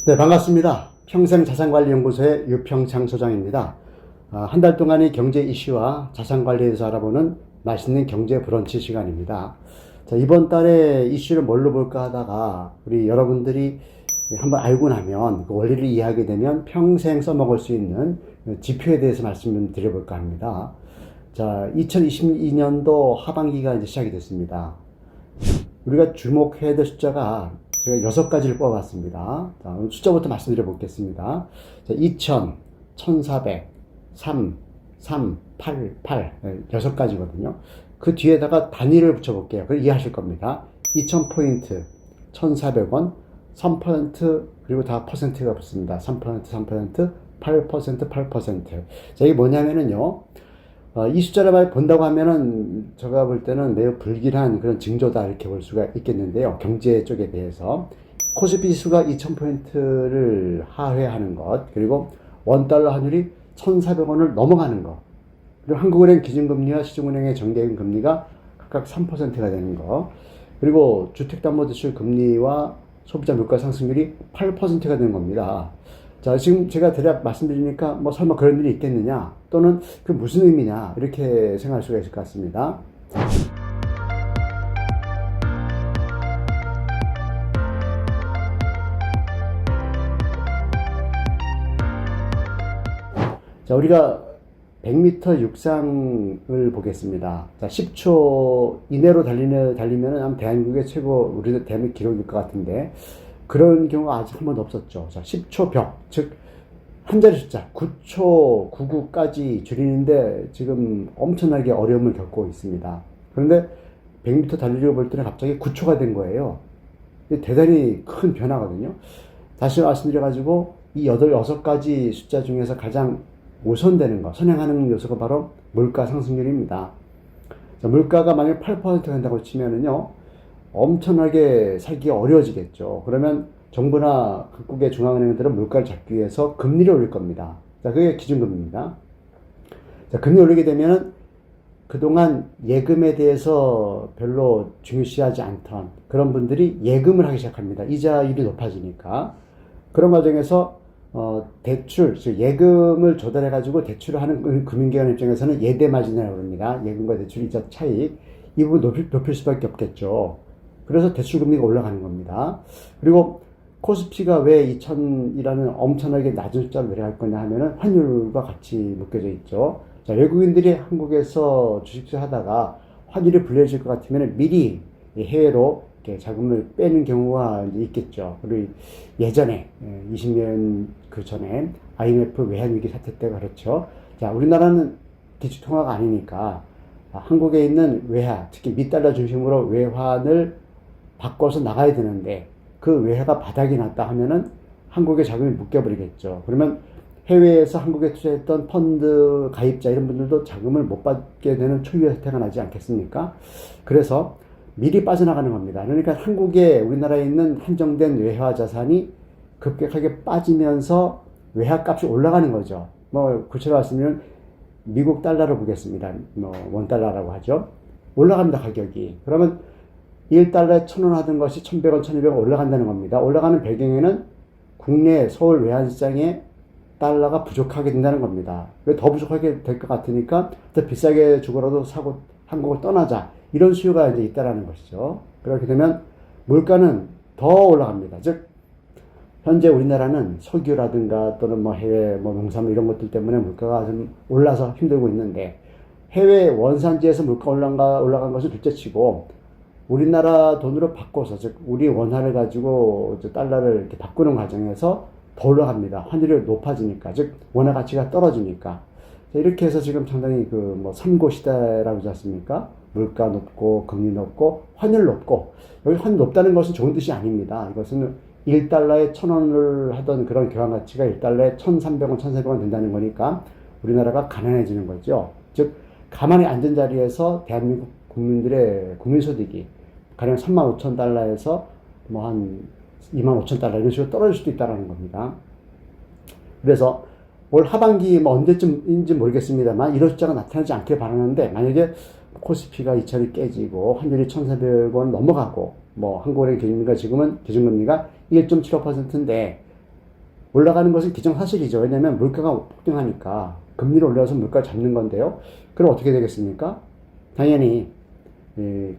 네, 반갑습니다. 평생자산관리연구소의 유평창 소장입니다. 한 달 동안의 경제 이슈와 자산관리에 대해서 알아보는 맛있는 경제 브런치 시간입니다. 자, 이번 달에 이슈를 뭘로 볼까 하다가 우리 여러분들이 한번 알고 나면 그 원리를 이해하게 되면 평생 써먹을 수 있는 지표에 대해서 말씀을 드려볼까 합니다. 자, 2022년도 하반기가 이제 시작이 됐습니다. 우리가 주목해야 될 숫자가 제가 6가지를 뽑아봤습니다. 자, 숫자부터 말씀드려 보겠습니다. 자, 2000, 1400, 3, 3, 8, 8, 6가지거든요. 그 뒤에다가 단위를 붙여볼게요. 그걸 이해하실 겁니다. 2000포인트, 1400원, 3%, 그리고 다 퍼센트가 붙습니다. 3%, 3%, 8%, 8%. 자, 이게 뭐냐면은요. 이 숫자를 많이 본다고 하면은 제가 볼 때는 매우 불길한 그런 징조다 이렇게 볼 수가 있겠는데요. 경제 쪽에 대해서 코스피 지수가 2000포인트를 하회하는 것, 그리고 원달러 환율이 1,400원을 넘어가는 것, 그리고 한국은행 기준금리와 시중은행의 정기예금 금리가 각각 3%가 되는 것, 그리고 주택담보대출 금리와 소비자 물가 상승률이 8%가 되는 겁니다. 자, 지금 제가 대략 말씀드리니까 뭐 설마 그런 일이 있겠느냐, 또는 그 무슨 의미냐, 이렇게 생각할 수가 있을 것 같습니다. 자, 우리가 100m 육상을 보겠습니다. 자, 10초 이내로 달리면 아마 대한민국의 최고, 우리 대한민국 기록일 것 같은데, 그런 경우가 아직 한 번도 없었죠. 자, 10초 벽, 즉, 한 자리 숫자, 9초 99까지 줄이는데 지금 엄청나게 어려움을 겪고 있습니다. 그런데 100m 달리려고 볼 때는 갑자기 9초가 된 거예요. 대단히 큰 변화거든요. 다시 말씀드려가지고, 이 6가지 숫자 중에서 가장 우선되는 거, 선행하는 요소가 바로 물가 상승률입니다. 자, 물가가 만약 8% 된다고 치면은요, 엄청나게 살기가 어려워지겠죠. 그러면 정부나 각국의 중앙은행들은 물가를 잡기 위해서 금리를 올릴 겁니다. 자, 그게 기준금리입니다. 자, 금리 올리게 되면은 그동안 예금에 대해서 별로 중요시하지 않던 그런 분들이 예금을 하기 시작합니다. 이자율이 높아지니까. 그런 과정에서 대출, 즉 예금을 조달해가지고 대출을 하는 금융기관 입장에서는 예대 마진이라고 합니다. 예금과 대출 이자 차익. 이 부분 높일 수밖에 없겠죠. 그래서 대출 금리가 올라가는 겁니다. 그리고 코스피가 왜 2000이라는 엄청나게 낮은 숫자로 내려갈 거냐 하면은 환율과 같이 묶여져 있죠. 자, 외국인들이 한국에서 주식투자 하다가 환율이 불리해질 것 같으면 미리 해외로 이렇게 자금을 빼는 경우가 이제 있겠죠. 그리고 예전에 20년 그 전에 IMF 외환위기 사태 때 그렇죠. 자, 우리나라는 기축통화가 아니니까 한국에 있는 외화, 특히 미달러 중심으로 외환을 바꿔서 나가야 되는데 그 외화가 바닥이 났다 하면은 한국의 자금이 묶여버리겠죠. 그러면 해외에서 한국에 투자했던 펀드 가입자 이런 분들도 자금을 못 받게 되는 초유의 사태가 나지 않겠습니까? 그래서 미리 빠져나가는 겁니다. 그러니까 한국에 우리나라에 있는 한정된 외화 자산이 급격하게 빠지면서 외화 값이 올라가는 거죠. 뭐 구체로 말씀드리면 미국 달러를 보겠습니다. 뭐 원달러라고 하죠. 올라갑니다, 가격이. 그러면 1달러에 1,000원 하던 것이 1,100원, 1,200원 올라간다는 겁니다. 올라가는 배경에는 국내 서울 외환시장에 달러가 부족하게 된다는 겁니다. 더 부족하게 될 것 같으니까 더 비싸게 주고라도 사고 한국을 떠나자. 이런 수요가 이제 있다라는 것이죠. 그렇게 되면 물가는 더 올라갑니다. 즉, 현재 우리나라는 석유라든가 또는 뭐 해외 뭐 농산물 이런 것들 때문에 물가가 좀 올라서 힘들고 있는데 해외 원산지에서 물가 올라간 것을 둘째치고 우리나라 돈으로 바꿔서, 즉 우리 원화를 가지고 달러를 이렇게 바꾸는 과정에서 더 올라갑니다. 환율이 높아지니까, 즉 원화 가치가 떨어지니까. 이렇게 해서 지금 상당히 그 뭐 삼고 시대라고 하지 않습니까? 물가 높고 금리 높고 환율 높고. 여기 환율 높다는 것은 좋은 뜻이 아닙니다. 이것은 1달러에 1,000원을 하던 그런 교환 가치가 1달러에 1,300원, 1,400원 된다는 거니까 우리나라가 가난해지는 거죠. 즉 가만히 앉은 자리에서 대한민국 국민들의 국민소득이 가령 35,000달러에서 뭐 한 25,000달러 이런 식으로 떨어질 수도 있다는 겁니다. 그래서 올 하반기 뭐 언제쯤인지 모르겠습니다만 이런 숫자가 나타나지 않길 바라는데, 만약에 코스피가 2천이 깨지고 환율이 1,400원 넘어가고 뭐 한국은행 기준금리가 지금은 기준금리가 1.75%인데 올라가는 것은 기정사실이죠. 왜냐하면 물가가 폭등하니까 금리를 올려서 물가를 잡는 건데요. 그럼 어떻게 되겠습니까? 당연히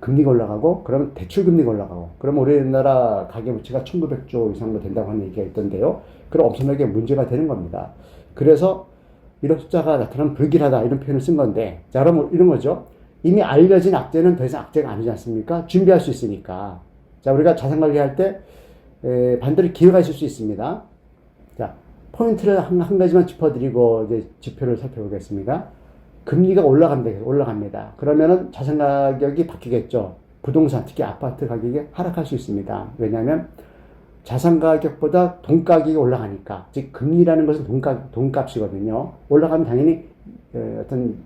금리가 올라가고 그러면 대출금리가 올라가고 그러면 우리나라 가계부채가 1900조 이상도 된다고 하는 얘기가 있던데요. 그럼 엄청나게 문제가 되는 겁니다. 그래서 이런 숫자가 나타나면 불길하다 이런 표현을 쓴 건데 자 그럼 이런 거죠. 이미 알려진 악재는 더 이상 악재가 아니지 않습니까? 준비할 수 있으니까. 자 우리가 자산관리할 때 반대로 기회가 있을 수 있습니다. 자 포인트를 한 가지만 짚어드리고 이제 지표를 살펴보겠습니다. 금리가 올라갑니다. 그러면은 자산 가격이 바뀌겠죠. 부동산, 특히 아파트 가격이 하락할 수 있습니다. 왜냐하면 자산 가격보다 돈 가격이 올라가니까. 즉, 금리라는 것은 돈값이거든요. 올라가면 당연히 어떤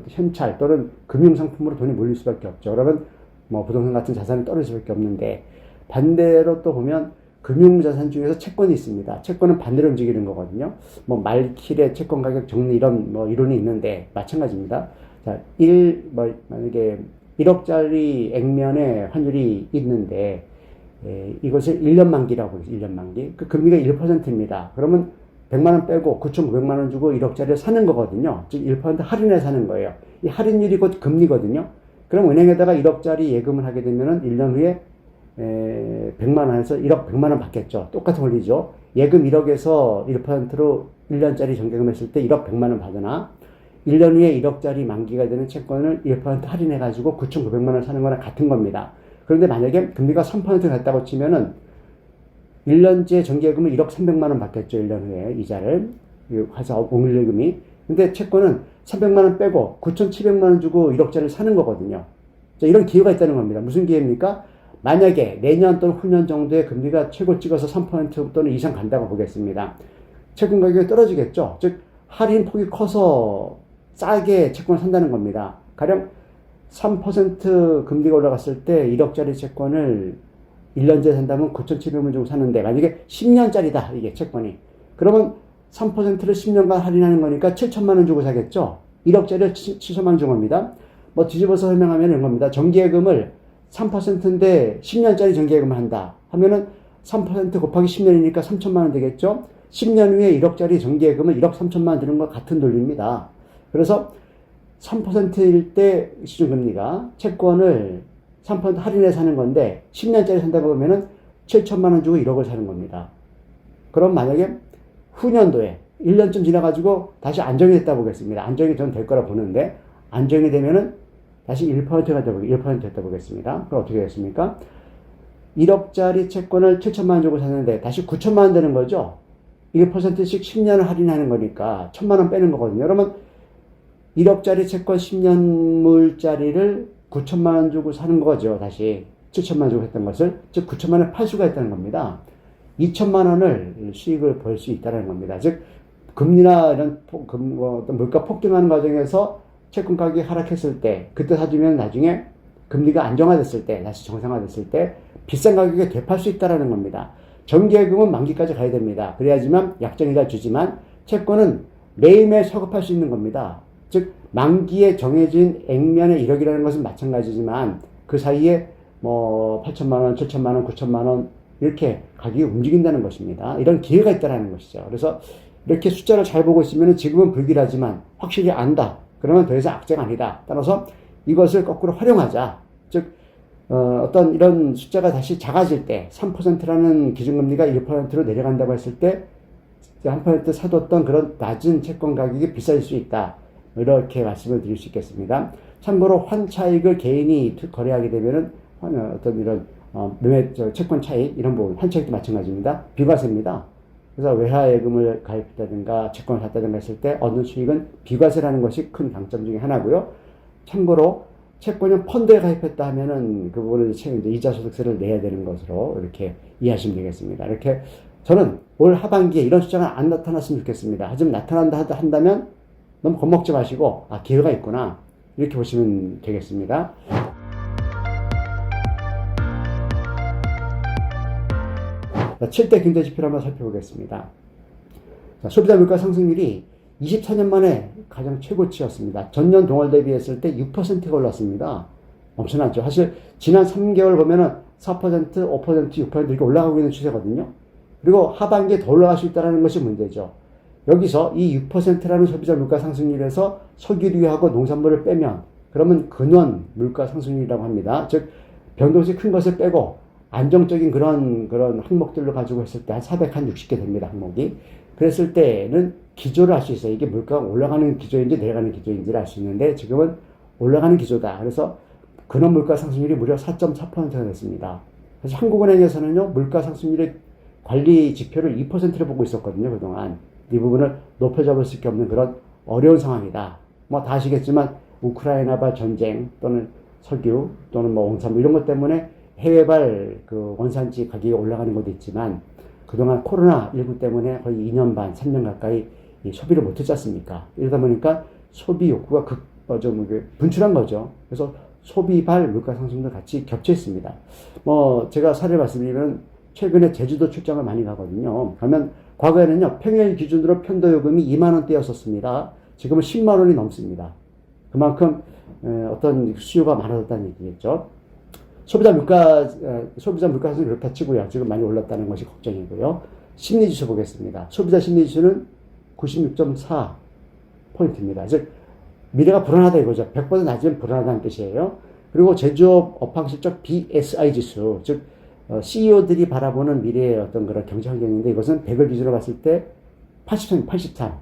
현찰 또는 금융상품으로 돈이 몰릴 수밖에 없죠. 그러면 뭐 부동산 같은 자산이 떨어질 수밖에 없는데 반대로 또 보면 금융자산 중에서 채권이 있습니다. 채권은 반대로 움직이는 거거든요. 뭐 말킬의 채권 가격 정리 이런 뭐 이론이 있는데 마찬가지입니다. 자, 만약에 1억짜리 액면의 환율이 있는데 이것을 1년 만기라고 해서 1년 만기. 그 금리가 1%입니다. 그러면 100만 원 빼고 9,900만 원 주고 1억짜리를 사는 거거든요. 즉 1% 할인해 사는 거예요. 이 할인율이 곧 금리거든요. 그럼 은행에다가 1억짜리 예금을 하게 되면은 1년 후에 100만 원에서 1억 100만 원 받겠죠. 똑같은 원리죠. 예금 1억에서 1%로 1년짜리 정기금 했을 때 1억 100만 원 받으나 1년 후에 1억짜리 만기가 되는 채권을 1% 할인해가지고 9,900만 원 사는 거랑 같은 겁니다. 그런데 만약에 금리가 3% 됐다고 치면은 1년째 정기예금은 1억 300만 원 받겠죠. 1년 후에 이자를. 화사 옹일예금이. 근데 채권은 300만 원 빼고 9,700만 원 주고 1억짜리를 사는 거거든요. 자, 이런 기회가 있다는 겁니다. 무슨 기회입니까? 만약에 내년 또는 후년 정도에 금리가 최고 찍어서 3% 또는 이상 간다고 보겠습니다. 채권 가격이 떨어지겠죠. 즉 할인 폭이 커서 싸게 채권을 산다는 겁니다. 가령 3% 금리가 올라갔을 때 1억짜리 채권을 1년째 산다면 9,700만 원 주고 사는데 만약에 10년짜리다 이게 채권이. 그러면 3%를 10년간 할인하는 거니까 7천만 원 주고 사겠죠. 1억짜리를 7천만 원 준 겁니다. 뭐 뒤집어서 설명하면 이런 겁니다. 정기예금을 3%인데 10년짜리 정기예금을 한다 하면은 3% 곱하기 10년이니까 3천만 원 되겠죠. 10년 후에 1억짜리 정기예금은 1억 3천만 원 드는 것 같은 논리입니다. 그래서 3%일 때 시중금리가 채권을 3% 할인해 사는 건데 10년짜리 산다고 하면은 7천만 원 주고 1억을 사는 겁니다. 그럼 만약에 후년도에 1년쯤 지나가지고 다시 안정이 됐다 보겠습니다. 안정이 전 될 거라 보는데 안정이 되면은 다시 1%가 되고 1% 됐다 보겠습니다. 그럼 어떻게 됐습니까? 1억짜리 채권을 7천만 원 주고 샀는데 다시 9천만 원 되는 거죠. 1%씩 10년을 할인하는 거니까 1천만 원 빼는 거거든요. 그러면 1억짜리 채권 10년물짜리를 9천만 원 주고 사는 거죠. 다시 7천만 원 주고 했던 것을 즉 9천만 원을 팔 수가 있다는 겁니다. 2천만 원을 수익을 벌 수 있다는 겁니다. 즉 금리나 이런 어떤 물가 폭등하는 과정에서 채권 가격이 하락했을 때 그때 사두면 나중에 금리가 안정화됐을 때 다시 정상화됐을 때 비싼 가격에 되팔 수 있다는 겁니다. 정기예금은 만기까지 가야 됩니다. 그래야지만 약정이자 주지만 채권은 매일매일 서급할 수 있는 겁니다. 즉 만기에 정해진 액면의 1억이라는 것은 마찬가지지만 그 사이에 뭐 8천만 원, 7천만 원, 9천만 원 이렇게 가격이 움직인다는 것입니다. 이런 기회가 있다는 것이죠. 그래서 이렇게 숫자를 잘 보고 있으면 지금은 불길하지만 확실히 안다. 그러면 더 이상 악재가 아니다. 따라서 이것을 거꾸로 활용하자. 즉 어떤 이런 숫자가 다시 작아질 때 3%라는 기준금리가 1%로 내려간다고 했을 때 1% 사뒀던 그런 낮은 채권 가격이 비쌀 수 있다. 이렇게 말씀을 드릴 수 있겠습니다. 참고로 환차익을 개인이 거래하게 되면은 어떤 이런 채권 차익 이런 부분 환차익도 마찬가지입니다. 비과세입니다. 그래서 외화예금을 가입했다든가 채권을 샀다든가 했을 때 얻는 수익은 비과세라는 것이 큰 강점 중에 하나고요. 참고로 채권형 펀드에 가입했다 하면은 그 부분을 이제 이자소득세를 내야 되는 것으로 이렇게 이해하시면 되겠습니다. 이렇게 저는 올 하반기에 이런 숫자가 안 나타났으면 좋겠습니다. 하지만 나타난다 한다면 너무 겁먹지 마시고 기회가 있구나 이렇게 보시면 되겠습니다. 자, 7대 근대 지표를 한번 살펴보겠습니다. 자, 소비자 물가 상승률이 24년 만에 가장 최고치였습니다. 전년 동월 대비했을 때 6%가 올랐습니다. 엄청나죠. 사실 지난 3개월 보면은 4%, 5%, 6% 이렇게 올라가고 있는 추세거든요. 그리고 하반기에 더 올라갈 수 있다는 것이 문제죠. 여기서 이 6%라는 소비자 물가 상승률에서 석유류하고 농산물을 빼면 그러면 근원 물가 상승률이라고 합니다. 즉 변동성이 큰 것을 빼고 안정적인 그런 항목들로 가지고 했을 때 한 460개 됩니다. 항목이. 그랬을 때는 기조를 알 수 있어요. 이게 물가가 올라가는 기조인지 내려가는 기조인지를 알 수 있는데 지금은 올라가는 기조다. 그래서 근원 물가 상승률이 무려 4.4%가 됐습니다. 그래서 한국은행에서는요, 물가 상승률의 관리 지표를 2%를 보고 있었거든요, 그동안. 이 부분을 높여잡을 수밖에 없는 그런 어려운 상황이다. 뭐 다 아시겠지만 우크라이나발 전쟁 또는 석유 또는 뭐 원산 이런 것 때문에 해외발 그 원산지 가격이 올라가는 것도 있지만 그동안 코로나19 때문에 거의 2년 반, 3년 가까이 소비를 못했지 않습니까? 이러다 보니까 소비 욕구가 좀 분출한 거죠. 그래서 소비발 물가 상승도 같이 겹쳐 있습니다. 뭐 제가 사례 말씀드리면 최근에 제주도 출장을 많이 가거든요. 그러면 과거에는요, 평일 기준으로 편도요금이 2만 원대였었습니다. 지금은 10만 원이 넘습니다. 그만큼 어떤 수요가 많아졌다는 얘기겠죠. 소비자 물가 상승이 그렇다 치고요. 지금 많이 올랐다는 것이 걱정이고요. 심리지수 보겠습니다. 소비자 심리지수는 96.4포인트입니다. 즉, 미래가 불안하다 이거죠. 100보다 낮으면 불안하다는 뜻이에요. 그리고 제조업 업황실적 BSI 지수, 즉, CEO들이 바라보는 미래의 어떤 그런 경제 환경인데 이것은 100을 기준으로 봤을 때 83, 83.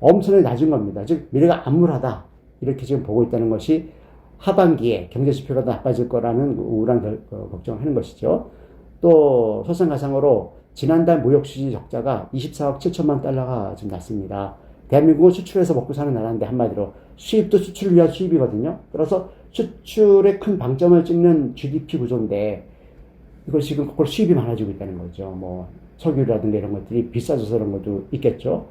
엄청나게 낮은 겁니다. 즉, 미래가 암울하다. 이렇게 지금 보고 있다는 것이 하반기에 경제 지표가 나빠질 거라는 우울한 걱정을 하는 것이죠. 또, 설상가상으로 지난달 무역 수지 적자가 24억 7천만 달러가 지금 났습니다. 대한민국은 수출해서 먹고 사는 나라인데 한마디로 수입도 수출을 위한 수입이거든요. 따라서 수출에 큰 방점을 찍는 GDP 구조인데 이걸 지금 그걸 수입이 많아지고 있다는 거죠. 뭐 석유라든가 이런 것들이 비싸져서 그런 것도 있겠죠.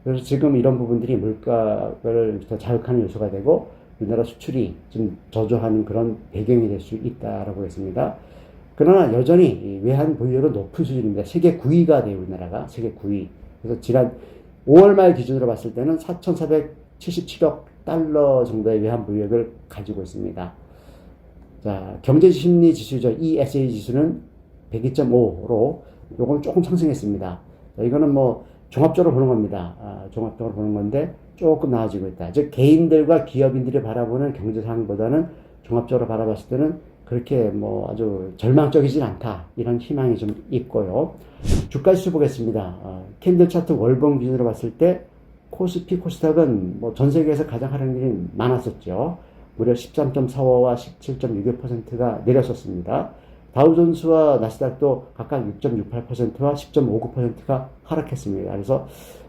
그래서 지금 이런 부분들이 물가를 더 자극하는 요소가 되고 우리나라 수출이 좀 저조하는 그런 배경이 될 수 있다라고 했습니다. 그러나 여전히 외환 보유액은 높은 수준입니다. 세계 9위가 돼요, 우리나라가. 세계 9위. 그래서 지난 5월 말 기준으로 봤을 때는 4,477억 달러 정도의 외환 보유액을 가지고 있습니다. 자, 경제심리 지수죠. ESA 지수는 102.5로 요건 조금 상승했습니다. 자, 이거는 뭐 종합적으로 보는 겁니다. 종합적으로 보는 건데 조금 나아지고 있다. 즉 개인들과 기업인들이 바라보는 경제 상황보다는 종합적으로 바라봤을 때는 그렇게 뭐 아주 절망적이진 않다. 이런 희망이 좀 있고요. 주가 지수 보겠습니다. 캔들 차트 월봉 기준으로 봤을 때 코스피, 코스닥은 뭐 전 세계에서 가장 하락률이 많았었죠. 무려 13.45와 17.61%가 내렸었습니다. 다우존스와 나스닥도 각각 6.68%와 10.59%가 하락했습니다. 그래서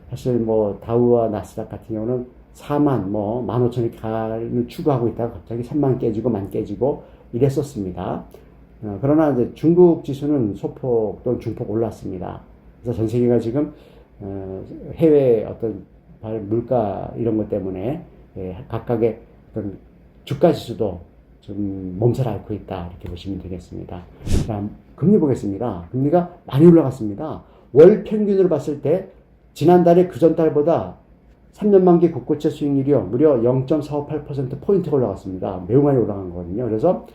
사실 뭐 다우와 나스닥 같은 경우는 4만, 뭐 15,000을 추구하고 있다가 갑자기 3만 깨지고 만 깨지고 이랬었습니다. 그러나 이제 중국 지수는 소폭 또는 중폭 올랐습니다. 그래서 전 세계가 지금 해외 어떤 물가 이런 것 때문에 각각의 어떤 주가 지수도 좀 몸살 앓고 있다 이렇게 보시면 되겠습니다. 다음 금리 보겠습니다. 금리가 많이 올라갔습니다. 월 평균으로 봤을 때 지난달에 그전 달보다 3년 만기 국고채 수익률이요 무려 0.458%포인트가 올라갔습니다. 매우 많이 올라간 거거든요. 그래서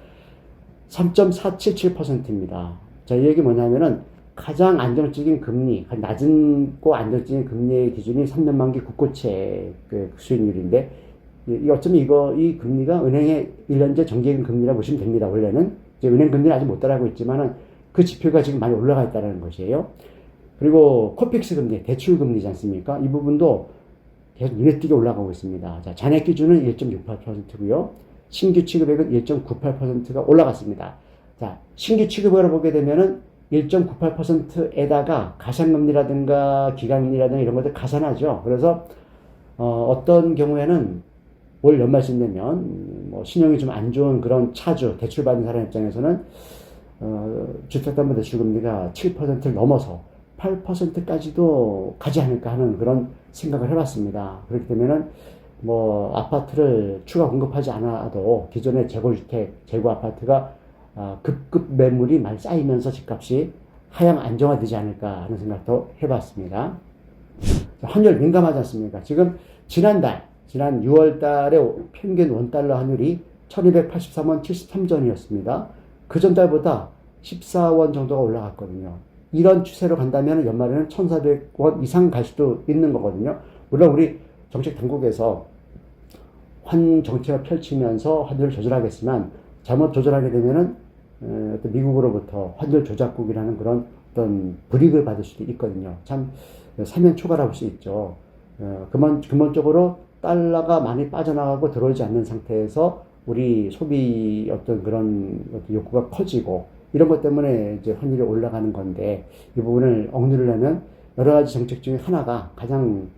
3.477%입니다. 자, 이 얘기 뭐냐면은 가장 안정적인 금리, 낮고 안정적인 금리의 기준이 3년 만기 국고채 그 수익률인데 어쩌면 이 금리가 은행의 1년제 정기예금 금리라 보시면 됩니다. 원래는 이제 은행 금리는 아직 못 따라가고 있지만은 그 지표가 지금 많이 올라가 있다는 것이에요. 그리고 코픽스 금리, 대출 금리지 않습니까? 이 부분도 계속 눈에 띄게 올라가고 있습니다. 자, 잔액 기준은 1.68%고요. 신규 취급액은 1.98%가 올라갔습니다. 자, 신규 취급액을 보게 되면은 1.98%에다가 가산금리라든가 기간금리라든가 이런 것들 가산하죠. 그래서 어떤 경우에는 올 연말쯤 되면 뭐 신용이 좀 안 좋은 그런 차주, 대출받은 사람 입장에서는 주택담보대출금리가 7%를 넘어서 8%까지도 가지 않을까 하는 그런 생각을 해봤습니다. 그렇기 때문에 뭐 아파트를 추가 공급하지 않아도 기존의 재고주택, 재고 아파트가 급급 매물이 많이 쌓이면서 집값이 하향 안정화되지 않을까 하는 생각도 해봤습니다. 환율 민감하지 않습니까? 지금 지난 6월 달에 평균 원달러 환율이 1283원 73전이었습니다. 그 전 달보다 14원 정도가 올라갔거든요. 이런 추세로 간다면 연말에는 1,400원 이상 갈 수도 있는 거거든요. 물론 우리 정책 당국에서 환 정책을 펼치면서 환율을 조절하겠지만 잘못 조절하게 되면은 어떤 미국으로부터 환율 조작국이라는 그런 어떤 불이익을 받을 수도 있거든요. 참 사면초가라고 할 수 있죠. 근본적으로 달러가 많이 빠져나가고 들어오지 않는 상태에서 우리 소비 어떤 그런 욕구가 커지고 이런 것 때문에 이제 환율이 올라가는 건데 이 부분을 억누르려면 여러 가지 정책 중에 하나가 가장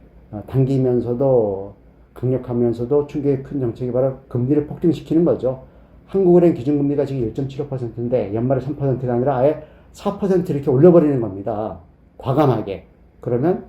당기면서도 강력하면서도 충격이 큰 정책이 바로 금리를 폭등시키는 거죠. 한국은행 기준금리가 지금 1.75%인데 연말에 3%가 아니라 아예 4% 이렇게 올려버리는 겁니다. 과감하게. 그러면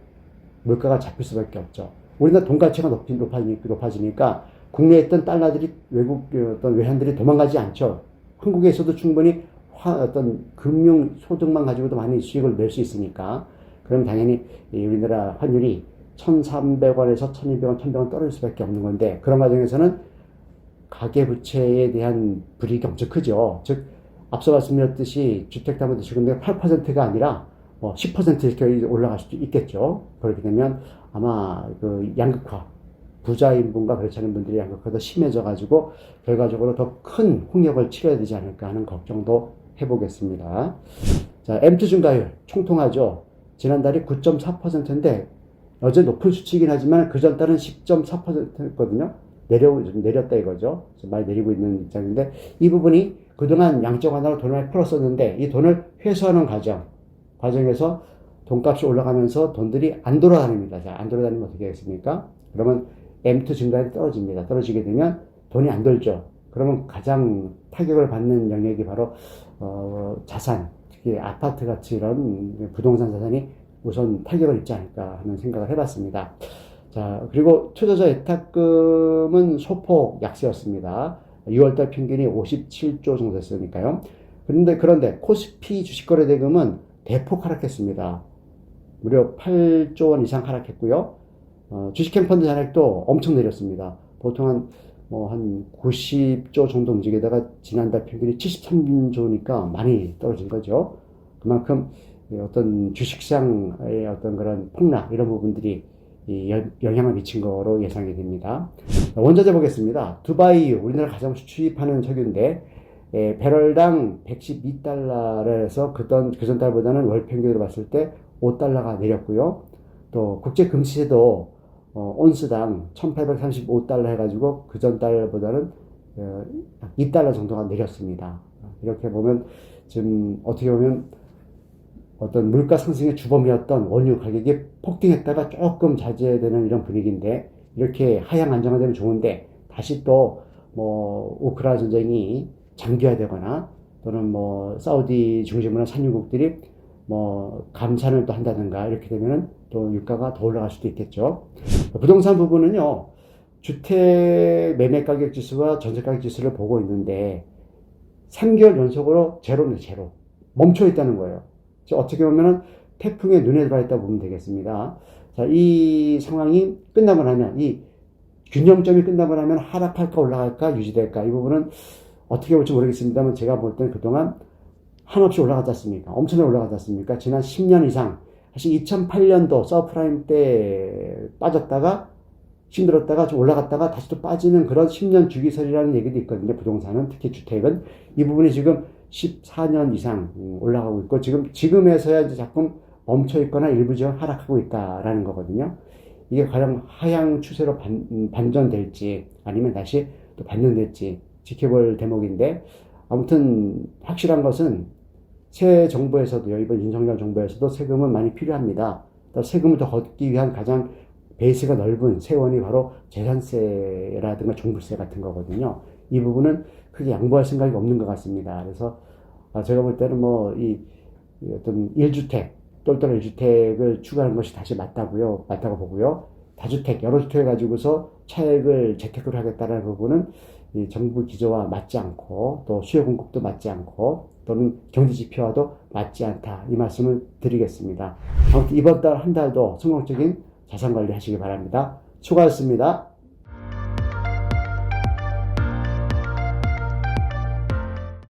물가가 잡힐 수밖에 없죠. 우리나라 돈 가치가 높아지니까 국내에 있던 달러들이 외국 어떤 외환들이 도망가지 않죠. 한국에서도 충분히 어떤 금융 소득만 가지고도 많이 수익을 낼 수 있으니까. 그럼 당연히 우리나라 환율이 1,300원에서 1,200원, 1,100원 떨어질 수밖에 없는 건데 그런 과정에서는 가계부채에 대한 불이익이 엄청 크죠. 즉 앞서 말씀드렸듯이 주택담보대출금리가 8%가 아니라 10% 이렇게 올라갈 수도 있겠죠. 그렇게 되면 아마 그 양극화, 부자인분과 그렇지 않은 분들의 양극화가 더 심해져가지고 결과적으로 더 큰 홍역을 치러야 되지 않을까 하는 걱정도 해보겠습니다. 자, M2 증가율 총통하죠. 지난달이 9.4%인데 어제 높은 수치이긴 하지만 그 전달은 10.4%였거든요. 내렸다 이거죠. 많이 내리고 있는 입장인데 이 부분이 그동안 양적 완화로 돈을 많이 풀었었는데 이 돈을 회수하는 과정에서 돈값이 올라가면서 돈들이 안 돌아다닙니다. 자, 안 돌아다니면 어떻게 하겠습니까? 그러면 M2 증가율이 떨어집니다. 떨어지게 되면 돈이 안 돌죠. 그러면 가장 타격을 받는 영역이 바로 자산, 특히 아파트 같이 이런 부동산 자산이 우선 타격을 입지 않을까 하는 생각을 해봤습니다. 자, 그리고 투자자 예탁금은 소폭 약세였습니다. 6월달 평균이 57조 정도 됐으니까요. 그런데 코스피 주식거래대금은 대폭 하락했습니다. 무려 8조 원 이상 하락했고요. 주식행펀드 잔액도 엄청 내렸습니다. 보통 한 90조 정도 움직이다가 지난달 평균이 73조니까 많이 떨어진 거죠. 그만큼 어떤 주식시장의 어떤 그런 폭락, 이런 부분들이 영향을 미친 거로 예상이 됩니다. 원자재 보겠습니다. 두바이유, 우리나라 가장 수입하는 석유인데, 배럴당 112달러를 해서 그 전달보다는 월 평균으로 봤을 때 5달러가 내렸고요. 또 국제금시세도 온스당 1835달러 해가지고 그 전달보다는 2달러 정도가 내렸습니다. 이렇게 보면 지금 어떻게 보면 어떤 물가 상승의 주범이었던 원유 가격이 폭등했다가 조금 자제되는 이런 분위기인데 이렇게 하향 안정화되면 좋은데 다시 또 우크라이나 전쟁이 장기화되거나 또는 사우디 중심으로 산유국들이 감산을 또 한다든가 이렇게 되면은 또 유가가 더 올라갈 수도 있겠죠. 부동산 부분은요, 주택 매매 가격 지수와 전세 가격 지수를 보고 있는데 3개월 연속으로 제로입니다. 제로. 멈춰 있다는 거예요. 어떻게 보면은 태풍의 눈에 들어와 있다고 보면 되겠습니다. 자, 이 상황이 끝나고 나면, 이 균형점이 끝나고 나면 하락할까 올라갈까 유지될까, 이 부분은 어떻게 볼지 모르겠습니다만 제가 볼 때는 그동안 한없이 올라갔지 않습니까? 엄청나게 올라갔지 않습니까? 지난 10년 이상, 사실 2008년도 서프라임 때 빠졌다가 힘들었다가 좀 올라갔다가 다시 또 빠지는 그런 10년 주기설이라는 얘기도 있거든요. 부동산은, 특히 주택은. 이 부분이 지금 14년 이상 올라가고 있고 지금에서야 이제 자꾸 멈춰 있거나 일부 지금 하락하고 있다라는 거거든요. 이게 과연 하향 추세로 반전될지 아니면 다시 또 반전될지 지켜볼 대목인데, 아무튼 확실한 것은 새 정부에서도요, 이번 윤석열 정부에서도 세금은 많이 필요합니다. 또 세금을 더 걷기 위한 가장 베이스가 넓은 세원이 바로 재산세라든가 종부세 같은 거거든요. 이 부분은 크게 양보할 생각이 없는 것 같습니다. 그래서 제가 볼 때는 이 어떤 1주택, 똘똘한 1주택을 추가하는 것이 다시 맞다고 보고요. 다주택, 여러 주택을 가지고서 차액을 재테크를 하겠다는 부분은 이 정부 기조와 맞지 않고 또 수요 공급도 맞지 않고 또는 경제 지표와도 맞지 않다, 이 말씀을 드리겠습니다. 아무튼 이번 달 한 달도 성공적인 자산 관리 하시기 바랍니다. 수고하셨습니다.